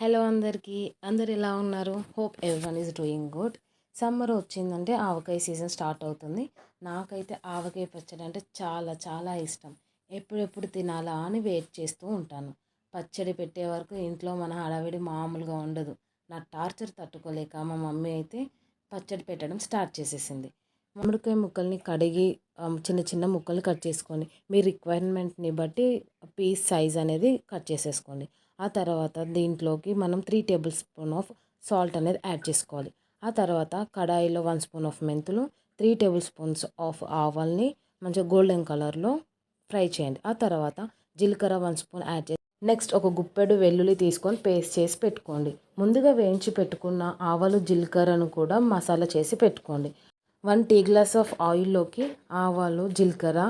Hello అందరికీ. అందరు ఎలా ఉన్నారు? Hope everyone is doing good. Summer వచ్చిందంటే ఆవకాయ సీజన్ స్టార్ట్ అవుతుంది. నాకైతే ఆవకాయ పచ్చడి అంటే చాలా చాలా ఇష్టం. ఎప్పుడెప్పుడు తినాలా అని వెయిట్ చేస్తూ ఉంటాను. పచ్చడి పెట్టే వరకు ఇంట్లో మన హడావిడి మామూలుగా ఉండదు. నా టార్చర్ తట్టుకోలేక మా మమ్మీ అయితే పచ్చడి పెట్టడం స్టార్ట్ చేసేసింది. మామిడికాయ ముక్కల్ని కడిగి చిన్న చిన్న ముక్కలు కట్ చేసుకొని మీ రిక్వైర్మెంట్ని బట్టి పీస్ సైజ్ అనేది కట్ చేసేసుకోండి. ఆ తర్వాత దీంట్లోకి మనం 3 టేబుల్ స్పూన్ ఆఫ్ సాల్ట్ అనేది యాడ్ చేసుకోవాలి. ఆ తర్వాత కడాయిలో 1 స్పూన్ ఆఫ్ మెంతులు, 3 టేబుల్ స్పూన్స్ ఆఫ్ ఆవాల్ని మంచిగా గోల్డెన్ కలర్లో ఫ్రై చేయండి. ఆ తర్వాత జీలకర్ర 1 స్పూన్ యాడ్ చేసి నెక్స్ట్ ఒక గుప్పెడు వెల్లుల్లి తీసుకొని పేస్ట్ చేసి పెట్టుకోండి. ముందుగా వేయించి పెట్టుకున్న ఆవాలు జీలకర్రను కూడా మసాలా చేసి పెట్టుకోండి. 1 టీ గ్లాస్ ఆఫ్ ఆయిల్లోకి ఆవాలు, జీలకర్ర,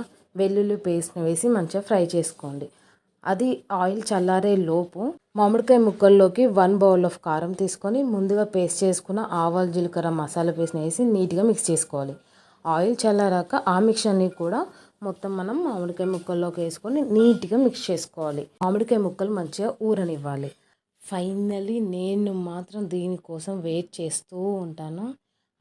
వెల్లుల్లి పేస్ట్ని వేసి మంచిగా ఫ్రై చేసుకోండి. అది ఆయిల్ చల్లారే లోపు మామిడికాయ ముక్కల్లోకి 1 బౌల్ ఆఫ్ కారం తీసుకొని ముందుగా పేస్ట్ చేసుకున్న ఆవాలు, జీలకర్ర మసాలా పేస్ట్ని వేసి నీట్గా మిక్స్ చేసుకోవాలి. ఆయిల్ చల్లారాక ఆ మిక్చర్ని కూడా మొత్తం మనం మామిడికాయ ముక్కల్లోకి వేసుకొని నీట్గా మిక్స్ చేసుకోవాలి. మామిడికాయ ముక్కలు మంచిగా ఊరనివ్వాలి. ఫైనల్లీ నేను మాత్రం దీనికోసం వెయిట్ చేస్తూ ఉంటాను.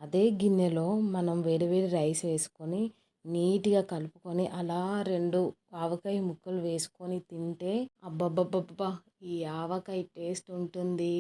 అదే గిన్నెలో మనం వేడి వేడి రైస్ వేసుకొని నీట్గా కలుపుకొని అలా 2 ఆవకాయ ముక్కలు వేసుకొని తింటే అబ్బబ్బబ్బబ్బా! ఈ ఆవకాయ టేస్ట్ ఉంటుంది.